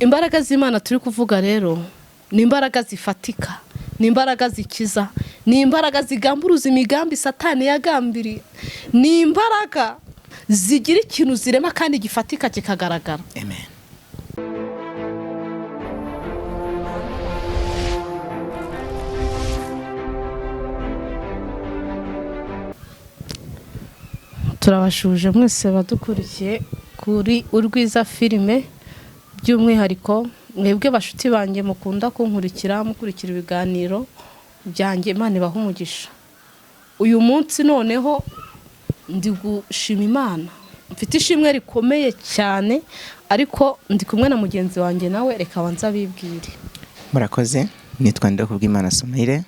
Imbaraga z'Imana turi kuvuga rero ni imbaraga zifatika, ni imbaraga zikiza, ni imbaraga zigamburuza imigambi Satani yagambiriye, ni imbaraga zigira ikintu zirema kandi gifatika kikagaragara. Amen. Turabashuje mwese badukurikiye kuri Urwiza filime, by'umwihariko mwebwe bashuti banjye mukunda kunkurikira mukurikira ibiganiro byanjye. Imana ibaha umugisha. Uyu munsi noneho ndi gushima Imana, mfite ishimwe rikomeye cyane, ariko ndi kumwe na mugenzi wanjye, nawe reka banza bibwire. Murakoze, nitwa Ndakubwimana Somaire.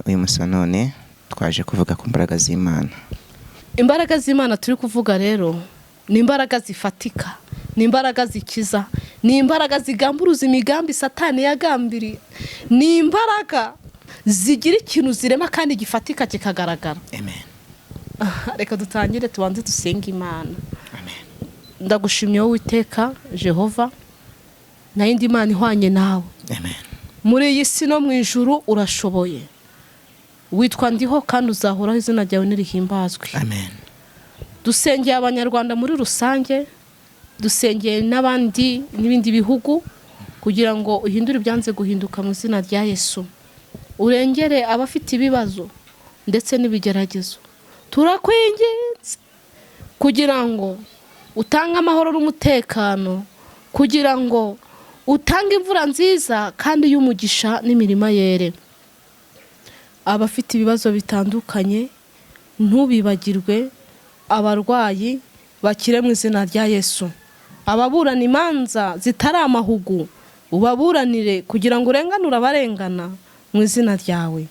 Uyu munsi none twaje kuvuga ku mbaraga z'Imana. Imbaraga z'Imana turi kuvuga rero ni imbaraga zifatika, ni imbaraga zikiza, ni imbaraga zigamburuza imigambi Satani yagambiriye, ni imbaraga zigira ikintu zirema kandi gifatika kikagaragara. Amen. Reka dutangire tubanze dusenge Imana. Amen. Ndagushimye wowe Uwiteka Jehova, na yindi Imana ihwanye nawe. Amen. Muri iyi si no mu ijuru urashoboye. Witwa ndiho kandi uzahoraho, izina ryawe nirihimbazwe. Amen. Dusengeye abanyarwanda muri rusange, dusengeye n'abandi n'ibindi bihugu, kugira ngo uhindure ibyanze guhinduka mu izina rya Yesu. Urengere abafite ibibazo ndetse n'ibigeragezo. Turakwinginze kugira ngo utange amahoro n'umutekano, kugira ngo utange imvura nziza kandi y'umugisha n'imirima yere. Abafite ibibazo bitandukanye ntubibagirwe, abarwayi bakire mu izina rya Yesu. Ababurana imanza zitari amahugu ubaburanire, kugira ngo urenganure abarengana mu izina ryawe.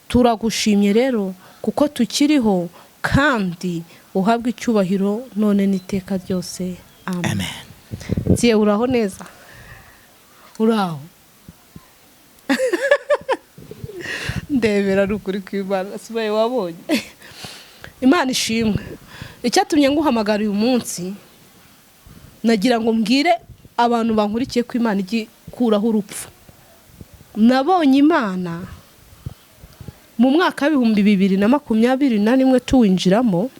Turagushimye rero kuko tukiriho, kandi uhabwe icyubahiro none n'iteka ryose. Amen. Nziye uraho neza? Uraho? Ndebera rukuri kw'Imana, sibaye wabonye. Imana ishimwe. Icyatumye nguhamagara uyu munsi, nagira ngo mbwire abantu bankurikiye ko Imana igikuraho urupfu. Nabonye Imana mu mwaka wa 2021 tuwinjiramo,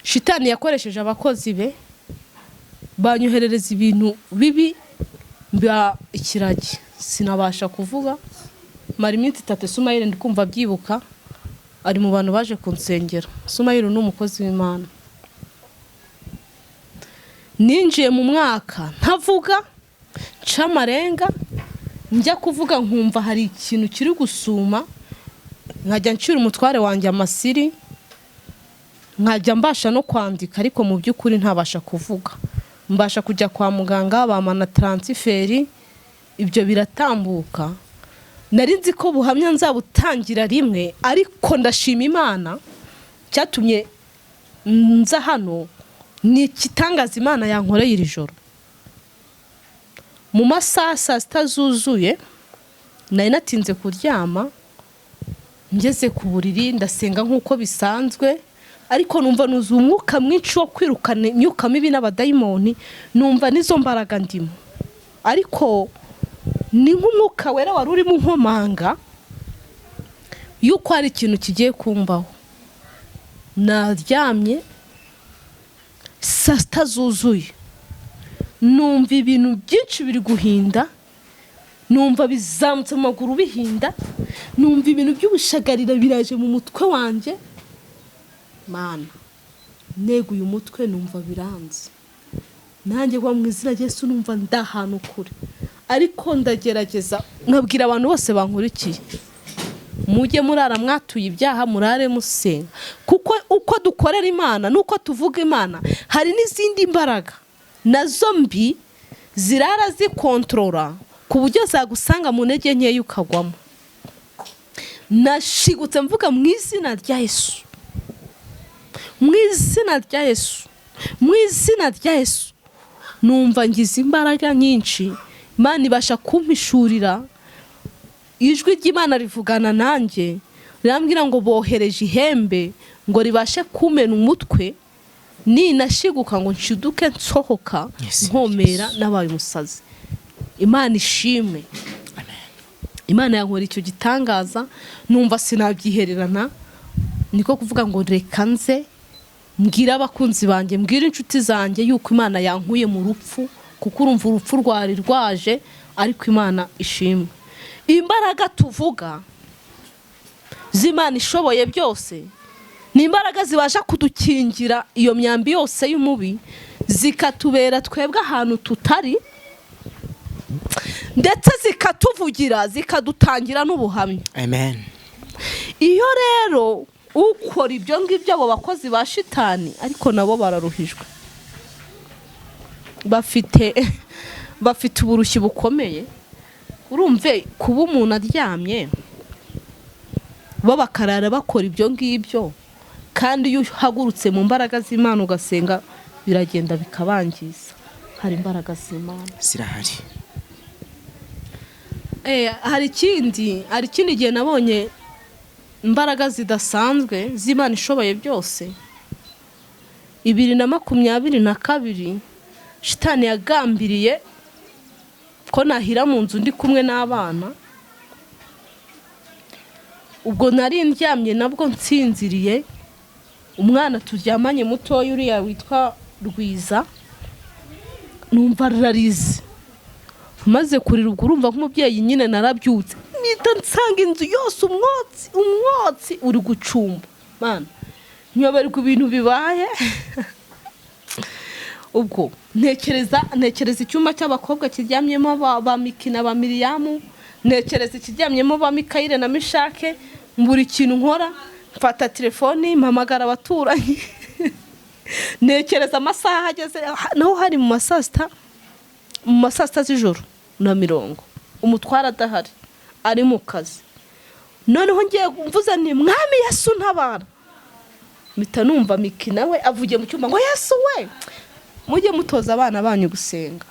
Shitani yakoresheje abakozi be banyoherereza ibintu bibi bya ikiragi. Sinabasha kuvuga, mara iminsi 3 Somaire ndikumva byibuka, ari mu bantu baje kunsengera. Somaire ni umukozi w'Imana. Ninjiye mu mwaka ntavuga, camarenga, njya kuvuga nkumva hari ikintu kiri gusuma, nkajya ncira umutware wanjye amasiri, nkajya mbasha no kwandika, ariko mu by'ukuri ntabasha kuvuga. Mbasha kujya kwa muganga bamana transferi, ibyo biratambuka. Nari nzi ko buhamya nzabutangira rimwe, ariko ndashima Imana cyatumye nza hano. Ni ikitangaza Imana yankoreye iri joro. Mu masaha 6 zuzuye nari natinze kuryama, ngeze ku buriri ndasenga nk'uko bisanzwe, ariko numva nuzu umwuka mwinshi wo kwirukana imyuka mibi n'abadayimoni. Numva nizo mbaraga ndimo, ariko ni nk'umwuka wera wari uri mu nkomanga yuko hari ikintu kigiye kumbaho. Naryamye 6 zuzuye, numva ibintu byinshi biri guhinda, numva bizamutse mu maguru bihinda, numva ibintu by'ubushagarira biraje mu mutwe wanjye. Mana, neguye umutwe numva biranze. Nanjye kwa mu izina rya Yesu numva ndahana ukuri, ariko ndagerageza nkabwira abantu bose bankurikiye, mujye murara mwatuye ibyaha, murare musenga, kuko uko dukorera Imana nuko tuvuga Imana, hari n'izindi mbaraga nazo mbi zirara zikontorora ku buryo zagusanga mu ntege nkeya ukagwamo. Nashigutse mvuga mu izina rya Yesu, mu izina rya Yesu, mu izina rya Yesu. Numva ngize imbaraga nyinshi, Imana ibasha kumpishurira. Ijwi ry'Imana rivugana nanjye, rirambwira ngo bohereje ihembe ngo ribashe kumena umutwe ninashiguka ngo nshiduke nsohoka nkomera nabaye umusazi. Imana ishimwe. Imana yankora icyo gitangaza numva sinabyihererana, niko kuvuga ngo reka nze mbwira abakunzi banjye, mbwira inshuti zanjye yuko Imana yankuye mu rupfu, kuko urumva urupfu rwari rwaje, ariko Imana ishimwe. Imbaraga tuvuga z'Imana ishoboye byose ni imbaraga zibasha kudukingira iyo myambi yose y'umubi, zikatubera twebwe ahantu tutari, ndetse zikatuvugira, zikadutangira n'ubuhamya. Amen. Iyo rero ukora ibyo ngibyo abo bakozi ba shitani, ariko nabo bararuhijwe, bafite uburushyi bukomeye. Urumve kuba umuntu aryamye bo bakarara bakora ibyo ngibyo, kandi iyo uhagurutse mu mbaraga z'Imana ugasenga biragenda bikabangiza. Hari imbaraga z'Imana zirahari. Hari ikindi gihe nabonye imbaraga zidasanzwe z'Imana ishoboye byose. 2022 shitani yagambiriye ko nahira mu nzu ndi kumwe n'abana. Ubwo nari ndyamye nabwo nsinziriye, umwana turyamanye mutoya uriya witwa Rwiza, numva rarize, maze kurira. Ubwo urumva nk'umubyeyi nyine narabyutse, mpita nsanga inzu yose umwotsi uri gucumba. Mana nyoberwa ibintu bibaye. Ubwo ntekereza icyumba cy'abakobwa kiryamyemo ba Mikina ba Miriyamu, ntekereza ikiryamyemo ba Mikayire na Mishake. Mbura ikintu nkora, mfata telefoni mpamagara abaturanyi. Ntekereza amasaha ageze naho hari mu masasta z'ijoro na 40, umutwara adahari ari mu kazi. Noneho ngiye mvuze ni Mwami Yesu ntabara, mpita numva Mikina we avugiye mu cyumba ngo Yesu we mujye mutoza abana banyu gusenga.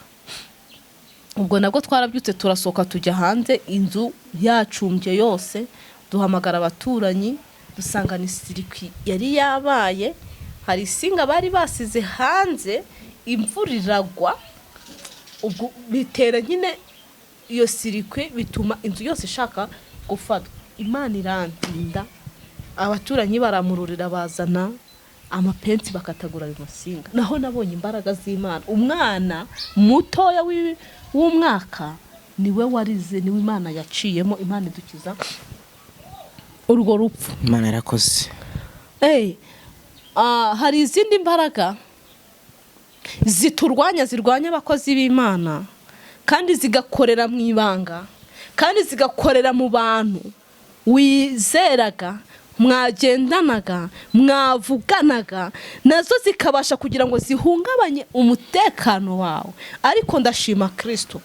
Ubwo nabwo twarabyutse turasohoka tujya hanze, inzu yacumbye yose, duhamagara abaturanyi, dusanga ni sirikwi yari yabaye, hari isinga bari basize hanze, imvura iragwa. Ubwo bitera nyine iyo sirikwi, bituma inzu yose ishaka gufatwa. Imana irandinda, abaturanyi baramururira bazana amapensi bakatagura ayo masinga. Naho nabonye imbaraga z'Imana. Umwana mutoya w'umwaka niwe warize, niwe Imana yaciyemo, Imana idukiza urwo rupfu. Imana yarakoze. Hari izindi mbaraga zirwanya abakozi b'Imana, kandi zigakorera mu ibanga, kandi zigakorera mu bantu wizeraga, mwagendanaga, mwavuganaga, nazo zikabasha kugira ngo zihungabanye umutekano wawe. Ariko ndashima Kristo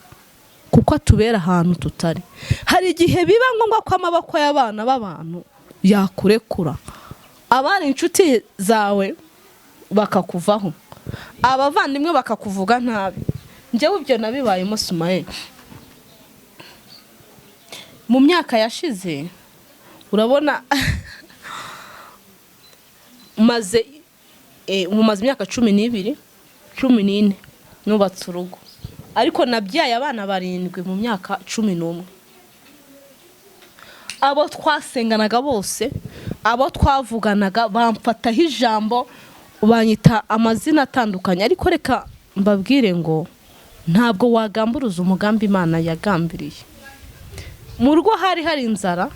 kuko atubera ahantu tutari. Hari igihe biba ngombwa ko amaboko y'abana b'abantu yakurekura, abari inshuti zawe bakakuvaho, abavandimwe bakakuvuga nabi. Njyewe ibyo nabibayemo Sumaye. Mu myaka yashize urabona maze imyaka 12 14 nubatse urugo, ariko nabyaye abana 7 mu myaka 11. Abo twasenganaga bose, abo twavuganaga bamfataho ijambo, banyita amazina atandukanye. Ariko reka mbabwire ngo ntabwo wagamburuza umugambi Imana yagambiriye. Mu rugo hari inzara,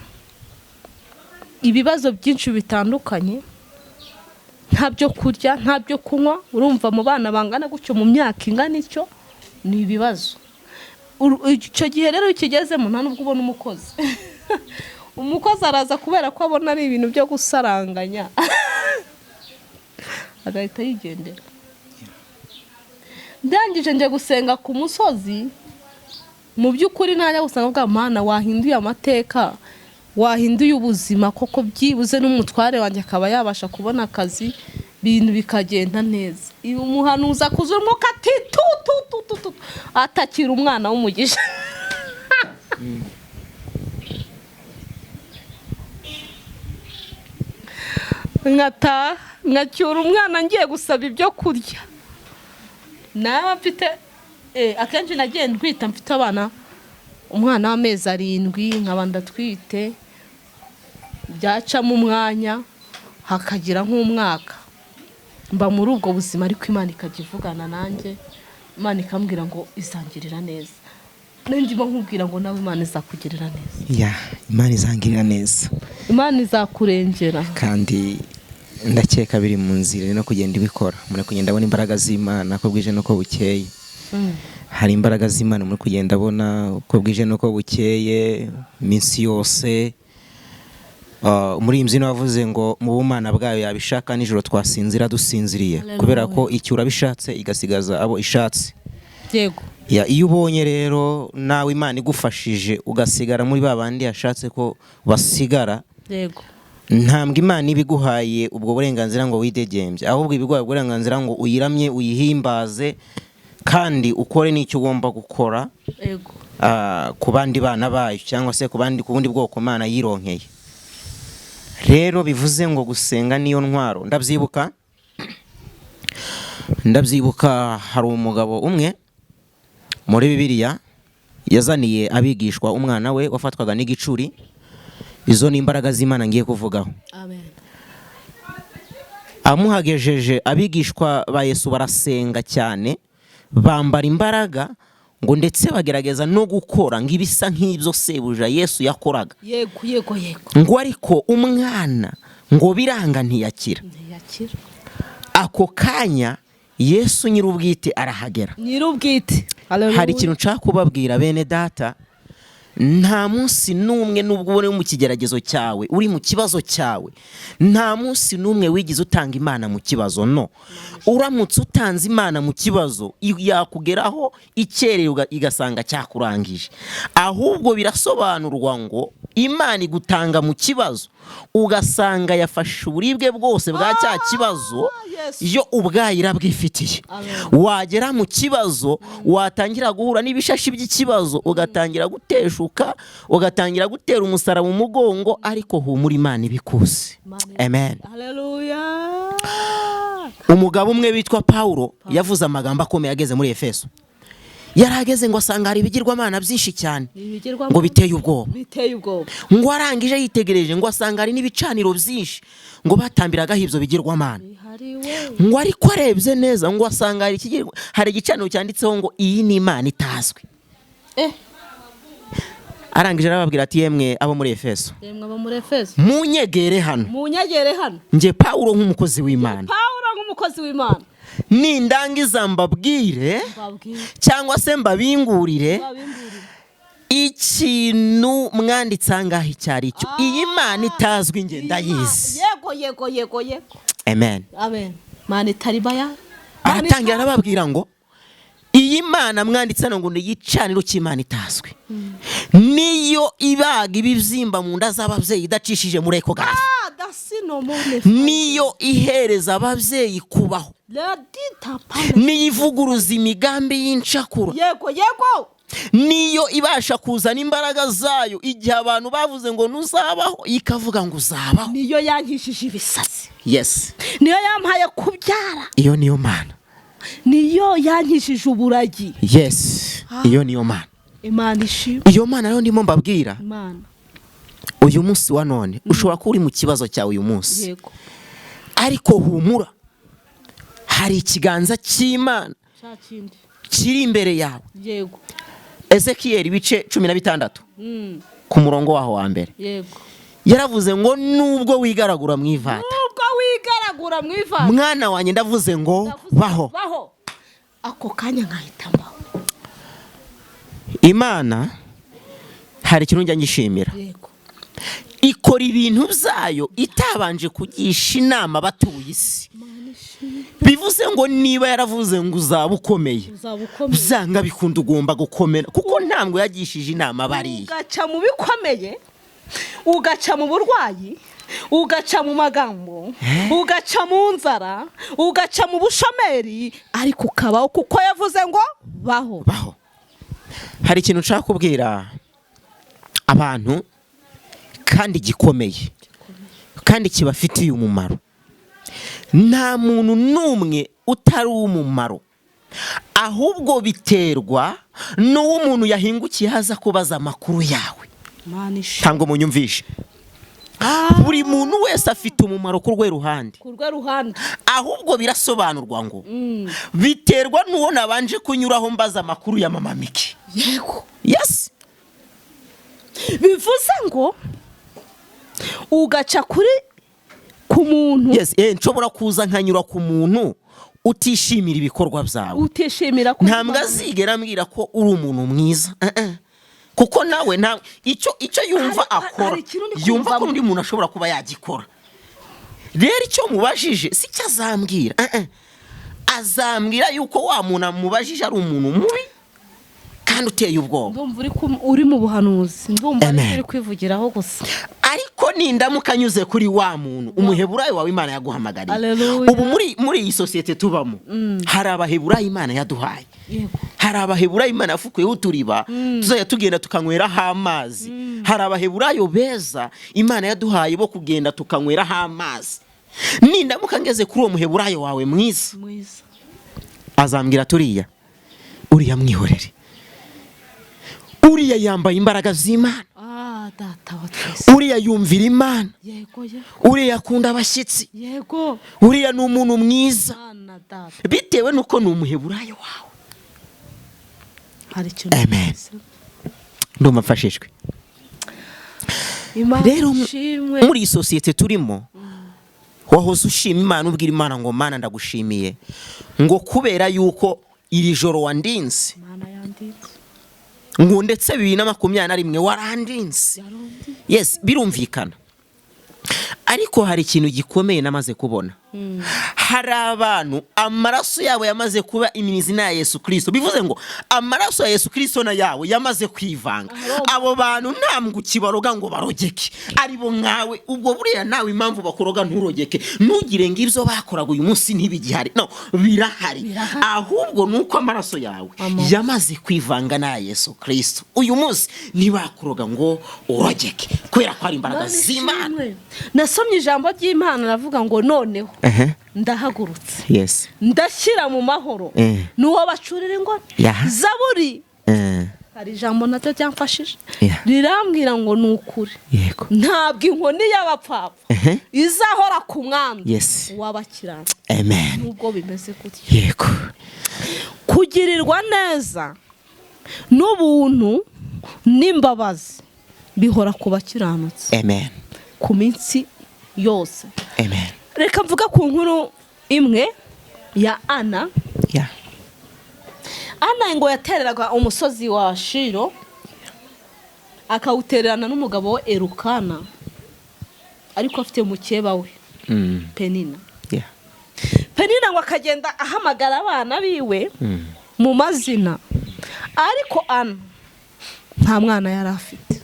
ibibazo byinshi bitandukanye, nta byo kurya, nta byo kunywa. Urumva mu bana bangana gutyo mu myaka ingana icyo, ni ibibazo. Icyo gihe rero ikigezemo nta nubwo ubona umukozi. Umukozi araza kubera ko abona ari ibintu byo gusaranganya, agahita yigendera. Ndangije nje gusenga ku musozi, mu by'ukuri najya gusanga bwa Mana wahinduye amateka, wahinduye ubuzima, koko byibuze n'umutware wanjye akaba yabasha kubona akazi, bintu bikagenda neza. Iyo umuhanuza kuzumuka ati tu atakira umwana w'umugisha. nkataha nkacyura umwana ngiye gusaba ibyo kurya, nawe mfite akenshi nagiye ntwita mfite abana, umwana w'amezi 7 nkaba ndatwite, byacamo umwanya hakagira nk'umwaka mba muri ubwo buzima, ariko Imana ikajya ivugana nanjye, Imana ikambwira ngo izangirira neza, nanjye nkubwira ngo nawe Imana izakugirira neza. Imana izangirira neza, Imana izakurengera, kandi ndakeka biri mu nzira no kugenda ibikora. Muri kugenda abona imbaraga z'Imana ko bwije nuko bukeye. Hari imbaraga z'Imana muri kugenda abona uko bwije nuko bukeye iminsi yose. Muri imbyino wavuze ngo mu bumana bwayo yabishaka nijoro twasinzira dusinziriye, kubera ko icyo urabishatse igasigaza abo ishatse. Yego. Iyo ubonye rero nawe Imana igufashije ugasigara muri babandi yashatse ko basigara, yego, ntambwe Imana ibiguhaye ubwo burenganzira ngo widegembye, ahubwo ibiguhaye uburenganzira ngo uyiramye uyihimbaze kandi ukore n'icyo ugomba gukora. Yego. Ku bandi bana bayo cyangwa se ku bundi bwoko Imana yironkeye. Rero bivuze ngo gusenga niyo ntwaro. Ndabyibuka hari umugabo umwe muri Bibiliya yazaniye abigishwa umwana we wafatwaga n'igicuri. Izo ni imbaraga z'Imana ngiye kuvugaho. Amen. Amuhagejeje abigishwa ba Yesu barasenga cyane, bambara imbaraga ngo ndetse bagerageza no gukora ngibisa nk'ibyo sebuja Yesu yakoraga. Yego, yego, yego. Ngo ariko umwana ngo biranga ntiyakira. Ako kanya Yesu nyirubwite arahagera. Nyirubwite. Hari ikintu nshaka kubabwira bene data, nta munsi numwe nubwo uri mu kigeragezo cyawe, uri mu kibazo cyawe, nta munsi numwe wigize utanga Imana mu kibazo. No, uramutse utanze Imana mu kibazo yakugeraho ikererwa igasanga cyakurangije. Ahubwo birasobanurwa ngo Imana igutanga mu kibazo ugasanga yafashe uburibwe bwose bwa cya kibazo yo ubwayira bwifitiye. Wagera mu kibazo watangira guhura n'ibishashi by'ikibazo ugatangira guteshuka, ugatangira gutera umusaraba mu mugongo, ariko humura Imana ibikuse. Amen. Haleluya. Umugabo umwe witwa Paulo yavuze amagambo akomeye ageze muri Efeso. Yarageze ngo asanga hari ibigirwamana byinshi cyane ngo biteye ubwoba. Ngo arangije yitegereje ngo asanga hari n'ibicaniro byinshi ngo batambiraga ibyo bigirwamana. Ngo ariko arebye neza ngo asanga hari igicaniro cyanditseho ngo iyi ni Imana itazwi. Arangije arababwira ati yemwe abo muri Efeso, munyegere hano. Nje Paulo nk'umukozi w'Imana. Nindangiza mbabwire cyangwa se mbabingurire ikintu mwanditse angahe cyari cyo. Iyi Imana itazwi nge ndayizi. Yego. Amen. Mana itaribaya. Aratangira arababwira ngo iyi Mana mwanditse ngo niyicaniro cy'Imana itazwi. Niyo ibaga ibibyimba mu nda z'ababyeyi idacishije muri ekografi. Niyo ihereza ababyeyi kubaho. Niyivuguruza imigambi y'incakura. Yego. Niyo ibasha kuzana imbaraga zayo igihe abantu bavuze ngo nuzabaho ikavuga ngo uzabaho. Niyo yankishije ibisasi. Yes. Niyo yampaye kubyara. Iyo niyo Mana. Niyo yankishije uburagi. Yes. Iyo niyo Mana. Imana ishimwe. Iyo Mana rero ndimo mbabwira. Imana. Uyu munsi wa none ushobora kuba uri mu kibazo cyawe uyu munsi. Yego. Ariko humura. Hari ikiganza cy'Imana kiri imbere yawe. Yego. Ezekiel ibice 16 ku murongo waho wa mbere. Yego. Yaravuze ngo nubwo wigaragura mu ivata. Mwana wanjye ndavuze ngo baho. Ako kanya nkahita mbaho. Imana hari ikintu njya ngishimira. Yego. Ikora ibintu byayo itabanje kugisha inama batuye isi. Bivuze ngo niba yaravuze ngo uzaba ukomeye, byanga bikunda ugomba gukomera kuko ntabwo yagishije inama bari. Ugaca mu bikomeye, ugaca mu burwayi, ugaca mu magambo, ugaca mu nzara, ugaca mu bushomeri, ariko ukabaho kuko yavuze ngo baho. Hari ikintu nshaka kubwira abantu kandi gikomeye kandi kibafitiye umumaro. nta muntu n'umwe utari uw'umumaro, ahubwo biterwa n'uwo umuntu yahingukiye haza kubaza amakuru yawe. ntabwo munyumvishe. buri muntu wese afite umumaro ku rwe ruhande, ahubwo birasobanurwa ngo biterwa n'uwo nabanje kunyuraho mbaza amakuru ya mama Miki. yego, yes, bivuze ngo ugaca ku muntu. yes, nshobora kuza nkanyura ku muntu utishimira ibikorwa byawe, utishimira ko ntabwo azigera ambwira ko uri umuntu mwiza, kuko nawe icyo yumva akora yumva ko undi muntu ashobora kuba yagikora. rero icyo mubajije si cyo azambwira, azambwira yuko wa muntu amubajije ari umuntu mubi kandi uteye ubwoba. ndumva uri mu buhanuzi, ndumva uri kwivugiraho gusa. ariko nindamuka anyuze kuri wa muntu umuheburayo wawe Imana yaguhamagariye. ubu muri iyi sosiyete tubamo hari abaheburayo Imana yaduhaye, hari abaheburayo Imana yafukuyeho uturiba tuzajya tugenda tukanyweraho amazi, hari abaheburayo beza Imana yaduhaye bo kugenda tukanyweraho amazi. nindamuka ngeze kuri uwo muheburayo wawe mwiza, azambwira turiya uriya mwihorere, uriya yambaye imbaraga z'Imana, uriya yumvira Imana, uriya akunda abashyitsi, uriya ni umuntu mwiza, bitewe n'uko ni umuheburayo wawe. amen. ndumva mfashijwe. rero muri iyi sosiyete turimo, wahoze ushima Imana, ubwira Imana ngo Mana ndagushimiye ngo kubera yuko iri joro wandinze, ngo ndetse 2021 warandinze. yes, birumvikana. ariko hari ikintu gikomeye namaze kubona. hari abantu amaraso yabo yamaze kuba iminizina ya Yesu Kristo, bivuze ngo amaraso ya Yesu Kristo na yawe yamaze kwivanga. abo bantu ntabwo kibaroga ngo barogeke, aribo nkawe. ubwo buriya nawe impamvu bakoroga nturogeke, ntugire ngo ibyo bakoraga uyu munsi ntibigihari. no, birahari, ahubwo nuko amaraso yawe yamaze kwivanga na Yesu Kristo. uyu munsi ntibakoroga ngo urogeke kubera ko ari imbaraga z'Imana. nasomye ijambo ry'Imana ravuga ngo noneho ndahagurutse, yes, ndashyira mu mahoro nuwo bacurira ingona. Zaburi hari ijambo nacyo cyamfashije, rirambwira ngo nukuri ntabwo inkoni y'abapfapfa izahora ku mwami w'abakirana. amen. nubwo bimeze gutya, yego, kugirirwa neza n'ubuntu n'imbabazi bihora ku bakiranutsi. amen. ku minsi yose. amen. reka mvuga ku nkuru imwe ya Ana. Ana ngo yatereraga umusozi wa Shiro, akawutererana n'umugabo we Erukana, ariko afite mukeba we Penina. Penina ngo akagenda ahamagara abana biwe mu mazina, ariko Ana nta mwana yari afite.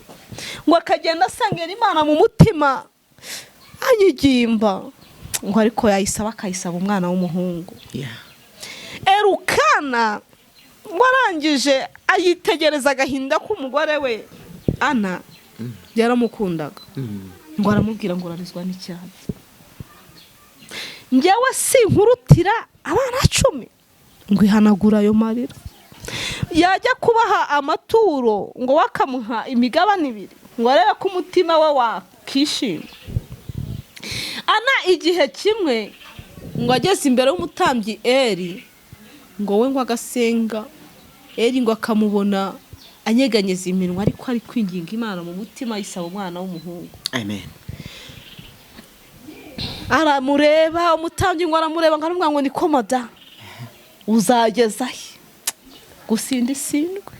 ngo akagenda asangera Imana mu mutima ayigimba, ngo ariko yayisaba akayisaba umwana w'umuhungu. Erukana ngo arangije ayitegereza agahinda k'umugore we Ana yaramukundaga, ngo aramubwira ngo urarizwa n'icyaha, njyewe sinkurutira abana 10 ngo ihanagura ayo marira. yajya kubaha amaturo ngo wakamuha imigabane 2 ngo arebe ko umutima we wakishima. Ana igihe kimwe ngo ageze imbere y'umutambyi Eli, ngo we ngo agasenga, Eli ngo akamubona anyeganyeza iminwa ariko ari kwinginga Imana mu mutima yisaba umwana w'umuhungu. amen. aramureba umutambyi ngo aramureba ngaramubwira ngo ni komoda uzageza he gusinda isindwe.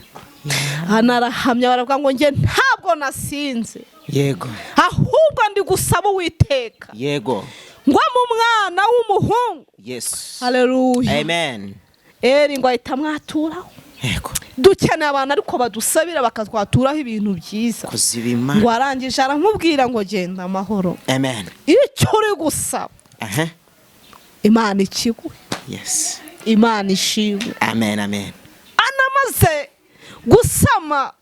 Anarahamya baravuga ngo nge ntabwo nasinze, yego, ahubwo ndi gusaba Uwiteka, yego, ngo mu mwana w'umuhungu. yes, haleluya, amen. Eli ngo ahita mwaturaho. yego, dukeneye abantu ariko badusabira bakatwaturaho ibintu byiza. kuzibima. ngo arangije aramubwira ngo genda amahoro. amen. icyo uri gusaba Imana ikiguhe. yes, Imana ishimwe. amen. amen. Anamaze gusama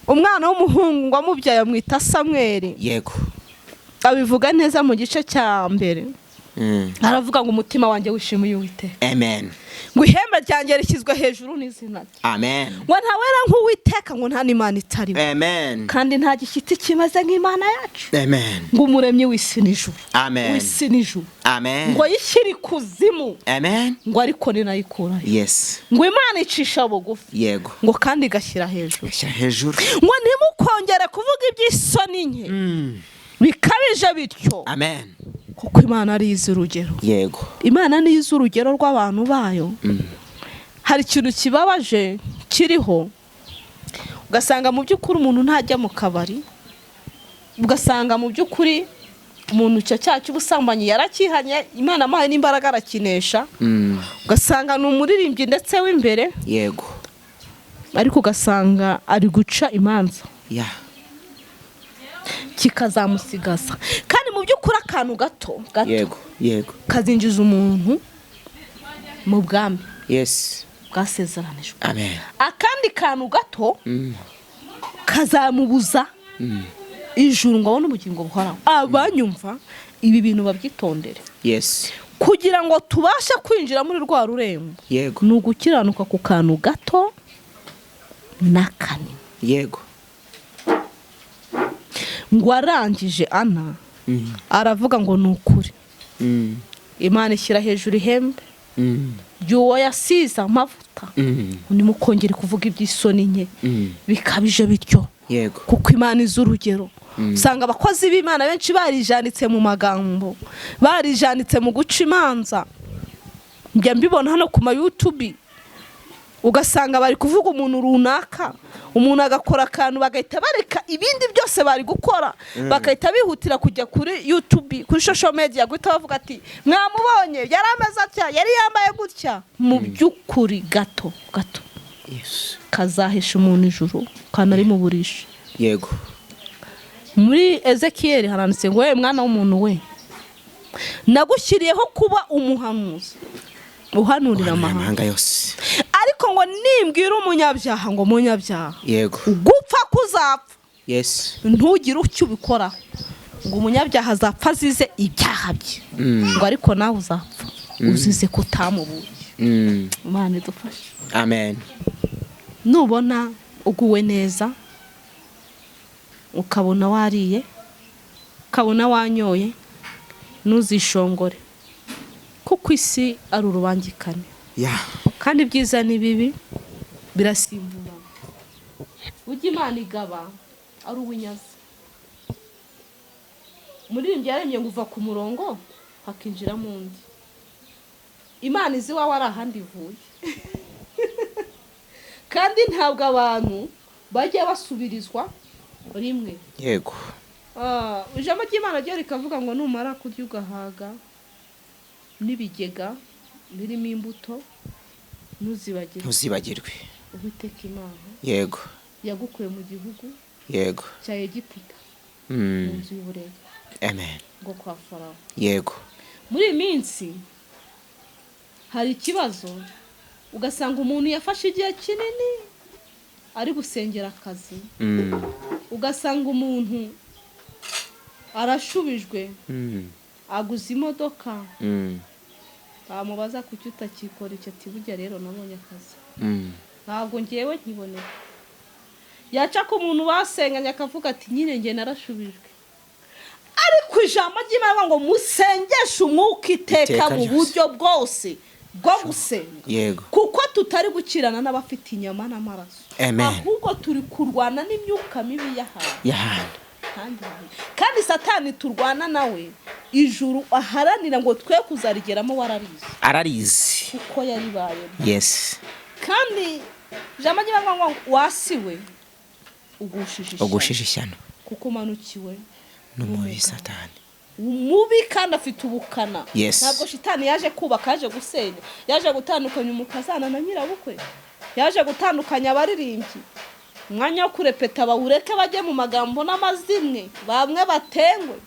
umwana w'umuhungu ngo amubyaye amwita Samweli. yego, abivuga neza mu gice cya mbere aravuga ngo umutima wanjye wishimiye Uwiteka. Amen. Ngo ihembe ryanjye rishyizwe hejuru n'izina rye. Amen. Ngo ntawera nk'Uwiteka, ngo nta n'Imana itariho. Amen. Kandi nta gishyitsi kimeze nk'Imana yacu. Amen. Ngo umuremyi w'isi n'ijuru. Amen. W'isi n'ijuru. Amen. Ngo yishyire ikuzimu. Amen. Ngo ariko ni nayo ikurayo. Yes. Ngo Imana icisha bugufi. Yego. Ngo kandi igashyira hejuru. Ishyira hejuru. Ngo ntimukongere kuvuga iby'isoni nke bikabije bityo. Amen. Kuko Imana ari izi urugero. Yego. Imana ni izi urugero rw'abantu bayo. Hari ikintu kibabaje kiriho, ugasanga mu by'ukuri umuntu ntajya mu kabari, ugasanga mu by'ukuri umuntu cya cy'ubusambanyi yarakihanye, Imana amaye n'imbaraga arakinesha, ugasanga ni umuririmbyi ndetse w'imbere. Yego. Ariko ugasanga ari guca imanza. Yeah. Kikazamusigaza. Kandi mu by'ukuri akantu gato Yego. kazinjiza umuntu mu bwami. Yes. Bwasezeranijwe. Amen. Akandi kantu gato kazamubuza ijuru ngo abone ubugingo buhoraho. Abanyumva ibi bintu babyitondere. Yes. Kugira ngo tubashe kwinjira muri rwa rurembo. Yego. Ni ugukiranuka ku kantu gato n'akani. Yego. Ngo arangije Ana aravuga ngo ni ukuri. Imana ishyira hejuru ihembe ry'uwo yasize amavuta. Nimukongere kuvuga iby'isoni nke bikabije bityo. Yego. Kuko Imana izi urugero. Usanga abakozi b'Imana benshi barijanitse mu magambo, barijanitse mu guca imanza. Njya mbibona hano ku ma YouTube, ugasanga bari kuvuga umuntu runaka, umuntu agakora akantu bagahita bareka ibindi byose bari gukora, bagahita bihutira kujya kuri YouTube, kuri social media, guhita bavuga ati mwamubonye yari ameze atya, yari yambaye gutya. Mu by'ukuri gato Yes. kazahesha umuntu ijuru kandi ari mu burisha. Yego. Muri Ezekiel haranditse ngo we mwana w'umuntu we, nagushyiriyeho kuba umuhanuzi uhanurira amahanga yose. Ariko ngo nimbwira umunyabyaha ngo munyabyaha. Yego. Gupfa kuzapfa. Yes. Ntugire icyo ubikora. Ngo umunyabyaha azapfa azize ibyaha bye. Ngo ariko nawe uzapfa uzize kutamubuye. Imana idufashe. Amen. Nubona uguwe neza, ukabona wariye, ukabona wanyoye, ntuzishongore, kuko isi ari urubangikane. Yeah. Kandi ibyiza n'ibibi birasimbura. Ujya Imana igaba ari uw'inyazi. Umuririmbyi yaremye ngo uva ku murongo hakinjira mu ndi. Imana izi wawe ari ahandi ivuye. Kandi ntabwo abantu bajya basubirizwa rimwe. Yego. Ijambo ry'Imana ryo rikavuga ngo numara kurya ugahaga n'ibigega birimo imbuto ntuzibagirwe. Uwiteka Imana. Yego. Yagukuye mu gihugu. Yego. Cya Egiputa. Mu nzu y'uburetwa. Amen. Ngo kwa Farawo. Yego. Muri iyi minsi hari ikibazo, ugasanga umuntu yafashe igihe kinini ari gusengera akazi. Ugasanga umuntu arashubijwe, aguze imodoka, bamubaza kuki utakikora icyo, ati burya rero nabonye akazi, ntabwo ngewe nkiboneka. Yaca ku muntu basenganye akavuga ati nyine nge narashubijwe. Ariko ijambo ry'Imana ngo musengeshe umwuka iteka mu buryo bwose bwo gusenga. Yego. Kuko tutari gukirana n'abafite inyama n'amaraso. Ahubwo turi kurwana n'imyuka mibi y'ahantu. Kandi Satani turwana nawe ijuru aharanira ngo twe kuzarigeramo wararize. Ararize. Kuko yaribaye. Yes. Kandi ijambo ry'Imana ngo wasiwe ugushije ishyano. Kuko manukiwe n'umubi Satani. Umubi kandi afite ubukana. Ntabwo shitani yaje kubaka, yaje gusenya, yaje gutandukanya umukazana na nyirabukwe, yaje gutandukanya abaririmbyi. Umwanya wo kurepeta bawureke bajye mu magambo n'amazimwe, bamwe batengwe.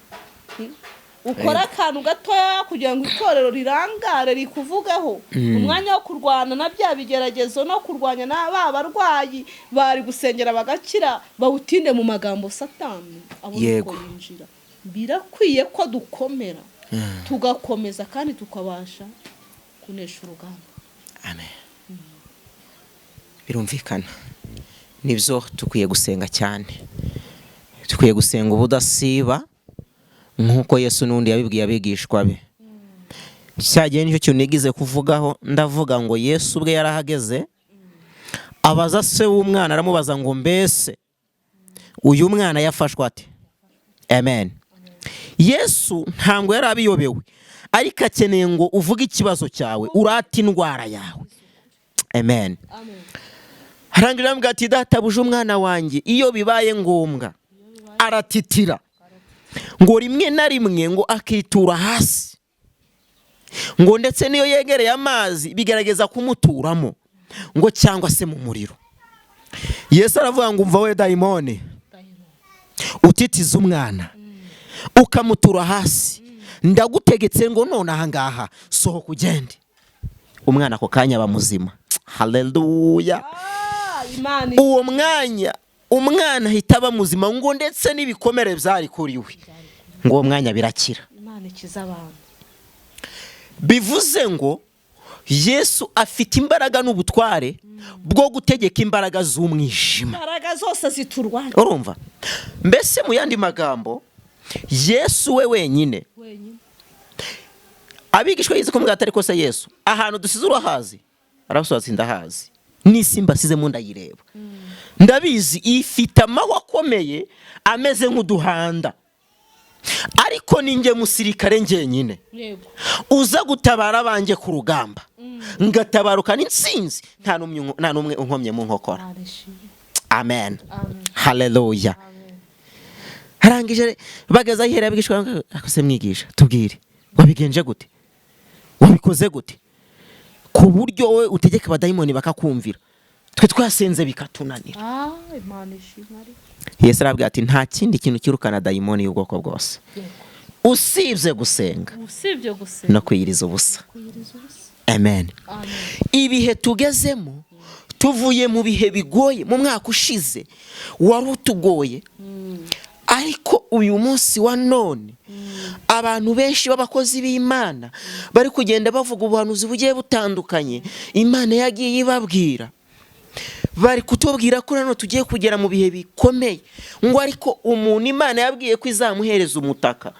Ukora akantu gatoya kugira ngo itorero rirangare rikuvugaho. Umwanya wo kurwana na bya bigeragezo no kurwanya n'aba barwayi bari gusengera bagakira, bawutinde mu magambo Satani abone ko yinjira. Birakwiye ko dukomera. tugakomeza kandi tukabasha kunesha urugamba. Amen. Birumvikana. Nibyo tukwiye gusenga cyane. Tukwiye gusenga ubudasiba nkuko Yesu nundi yabibwiye abigishwa be. Cyagiye nicyo kintu nigize kuvugaho, ndavuga ngo Yesu ubwe yarahageze abaza se w'umwana, aramubaza ngo mbese uyu mwana yafashwe ate? Amen. Yesu ntango yari abiyobewe, ariko akeneye ngo uvuge ikibazo cyawe, urate indwara yawe. Amen. Harangira mbwa ati databuje umwana wanjye iyo bibaye ngombwa aratitira, ngo rimwe na rimwe ngo akitura hasi, ngo ndetse niyo yegereye amazi bigaragaza kumuturamo, ngo cyangwa se mu muriro. Yesu aravuga ngo umva we dayimone, utitiza umwana ukamutura hasi, ndagutegetse ngo none aha ngaha sohoka ugende. Umwana ako kanya aba muzima. Haleluya. Uwo mwanya umwana ahita aba muzima, ngo ndetse n'ibikomere byari kuri we ngo uwo mwanya birakira. Imana ikiza abantu. Bivuze ngo Yesu afite imbaraga n'ubutware bwo gutegeka imbaraga z'umwijima. Imbaraga zose ziturwanya. Urumva? Mbese mu yandi magambo Yesu we wenyine. Abigishwa yize kumubwira atari ko se Yesu ahantu dusize urahazi? Arasoza ndahazi. N'isimba size mu ndayireba. Ndabizi ifite amahwa akomeye ameze nk'uduhanda. Ariko ninjye musirikare ngenyine uza gutabara banje ku rugamba, ngatabaruka n'intsinzi, nta numwe unkomye mu nkokora. Amen. Haleluya. Harangije bageza ihera abigishwa, akose mwigisha tubwire wabigenje gute, wabikoze gute ku buryo we utegeka abadayimoni bakakumvira, twe twasenze bikatunanira. Imana ishimari. Yesu arabwira ati nta kindi kintu kirukana dayimoni y'ubwoko bwose usibye gusenga no kwiyiriza ubusa. Amen. Ibihe tugezemo tuvuye mu bihe bigoye, mu mwaka ushize wari utugoye, ariko uyu munsi wa none abantu benshi b'abakozi b'Imana bari kugenda bavuga ubuhanuzi bugiye butandukanye Imana yagiye ibabwira. Bari kutubwira ko nano tugiye kugera mu bihe bikomeye, ngo ariko umuntu Imana yabwiye ko izamuhereza umutaka,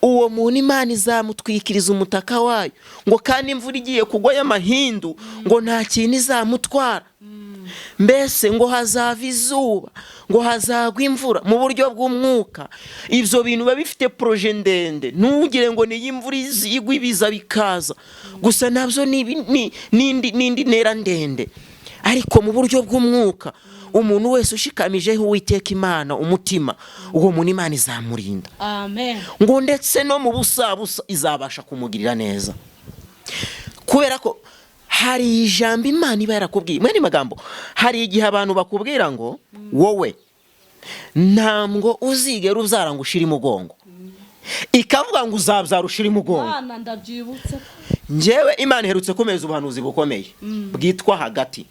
uwo muntu Imana izamutwikiriza umutaka wayo, ngo kandi imvura igiye kugwa y'amahindu ngo nta kintu izamutwara. Mbese ngo hazava izuba, ngo hazagwa imvura mu buryo bw'umwuka. Ibyo bintu biba bifite proje ndende, ntugire ngo ni imvura igwa ibiza bikaza gusa, nabyo n'indi ntera ndende. Ariko mu buryo bw'umwuka umuntu wese ushikamijeho Uwiteka Imana umutima, uwo muntu Imana izamurinda. Amen. Ngo ndetse no mu busabusa izabasha kumugirira neza, kubera ko hari ijambo Imana iba yarakubwiye. Mwene magambo, hari igihe abantu bakubwira ngo wowe ntabwo uzigera ubyara ngo ushire imugongo, ikavuga ngo uzabyara ushire imugongo. Imana ndabyibutse. Njyewe Imana iherutse kumeza ubuhanuzi bukomeye bwitwa hagati.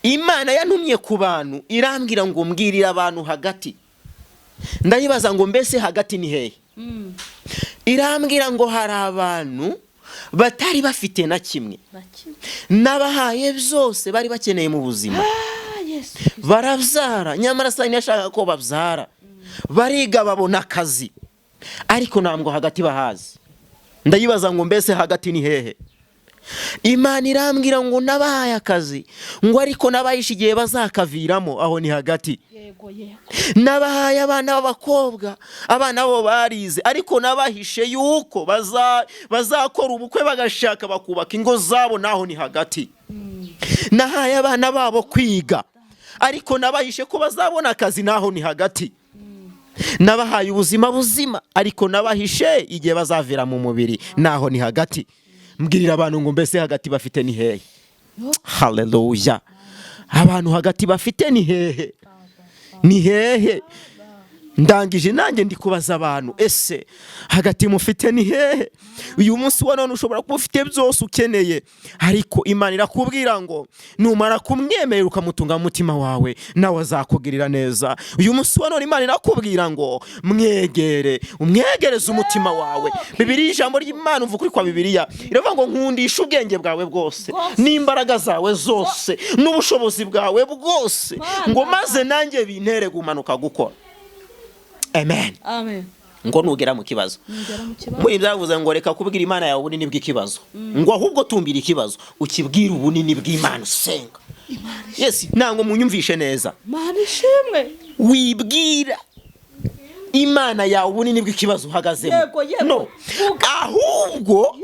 Imana yantumye ku bantu irambwira ngo mbwirira abantu hagati. Ndayibaza ngo mbese hagati ni hehe? Irambwira ngo hari abantu batari bafite na kimwe, nabahaye byose bari bakeneye mu buzima. Barabyara, nyamara Satani yashaka ko babyara, bariga babona akazi, ariko ntabwo hagati bahazi. Ndayibaza ngo mbese hagati ni hehe? Imana irambwira ngo nabahaye akazi, ngo ariko nabahishe igihe bazakaviramo, aho ni hagati. Nabahaye abana b'abakobwa, abana bo barize, ariko nabahishe yuko bazakora ubukwe bagashaka bakubaka ingo zabo, naho ni hagati. Nahaye abana babo kwiga, ariko nabahishe ko bazabona akazi, naho ni hagati. Nabahaye ubuzima buzima, ariko nabahishe igihe bazavira mu mubiri, naho ni hagati. Mbwirira abantu ngo mbese hagati bafite ni hehe? Haleluya. Abantu hagati bafite ni hehe? Ni hehe? ndangije nanjye ndi kubaza abantu, ese hagati mufite ni hehe? Uyu munsi wa none ushobora kuba ufite byose ukeneye, ariko Imana irakubwira ngo numara kumwemerera ukamutunga mu mutima wawe, nawe azakugirira neza. Uyu munsi wa none Imana irakubwira ngo mwegere, umwegereze umutima wawe. Bibiliya, ijambo ry'Imana uvuga kuri kwa Bibiliya iravuga ngo nkundisha ubwenge bwawe bwose n'imbaraga zawe zose n'ubushobozi bwawe bwose, ngo maze nanjye bintere gumanuka gukora. Amen. Amen. Ngo nugera mu kibazo. Muri byavuze ngo reka kubwira Imana yawe ubunini bw'ikibazo. Ngo ahubwo tumbira ikibazo ukibwira ubunini bw'Imana usenga. Yes, nango munyumvishe neza. Mana ishimwe. Wibwira Imana yawe ubunini bw'ikibazo uhagazemo. No. Ahubwo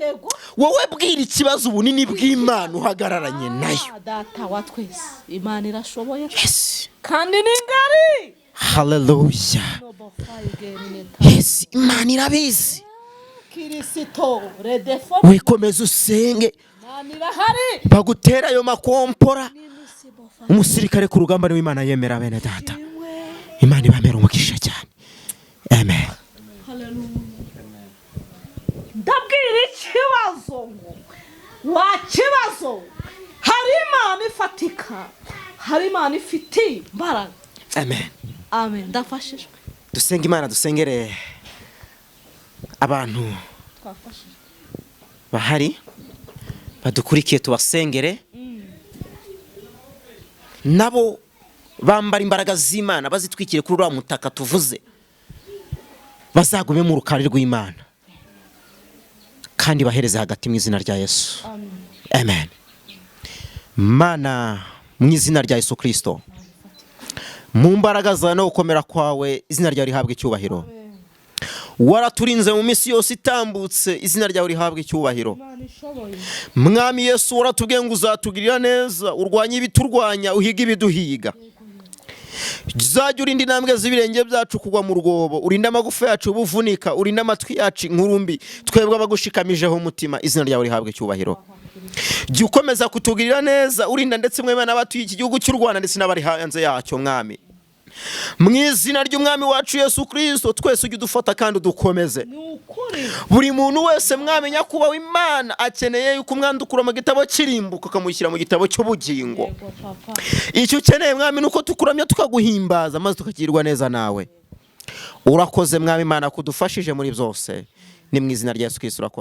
wowe bwira ikibazo ubunini bw'Imana uhagararanye nayo. Data wa twese. Imana irashoboye. Yes. Kandi ni ngari. Hallelujah. Yes, Imana irabizi. Kirisito redefo. Wikomeza usenge. Bagutera ayo makompora. Umusirikare ku rugamba ni Imana yemera bene data. Imana ibamera umugisha cyane. Amen. Hallelujah. Ndabwira ikibazo ngo wakibazo hari Imana ifatika, hari Imana ifite imbaraga. Amen. Amen. Ndafashijwe. Dusenga Imana, dusengere abantu Twafashijwe bahari badukurikiye, tubasengere nabo bambara imbaraga z'Imana, bazitwikire kuri uriya mutaka tuvuze, bazagume mu rukari rw'Imana kandi bahereze hagati mu izina rya Yesu. Amen. Amen. Mana, mu izina rya Yesu Kristo, mu mbaraga zawe no gukomera kwawe, izina ryawe rihabwe icyubahiro. Waraturinze mu minsi yose itambutse, izina ryawe rihabwe icyubahiro. Mwami Yesu, waratubwiye ngo uzatugirira neza, urwanya ibiturwanya, uhiga ibiduhiga. Uzajya urinda intambwe z'ibirenge byacu kugwa mu rwobo, urinda amagufa yacu ubuvunika, urinda amatwi yacu inkurumbi, twebwe abagushikamijeho umutima, izina ryawe rihabwe icyubahiro. Jya ukomeza kutugirira neza, urinda ndetse mwema n'abatuye iki gihugu cy'u Rwanda ndetse n'abari hanze yacyo. Mwami, mu izina ry'Umwami wacu Yesu Kristo, twese ujye udufata kandi udukomeze. Buri muntu wese Mwami nyakubahwa Imana akeneye yuko umwandukura mu gitabo kirimbuka ukamushyira mu gitabo cy'ubugingo. Icyo ukeneye Mwami nuko tukuramya tukaguhimbaza maze tukagirwa neza nawe. Urakoze Mwami Imana kudufashije muri byose, ni mu izina rya Yesu Kristo urakoze.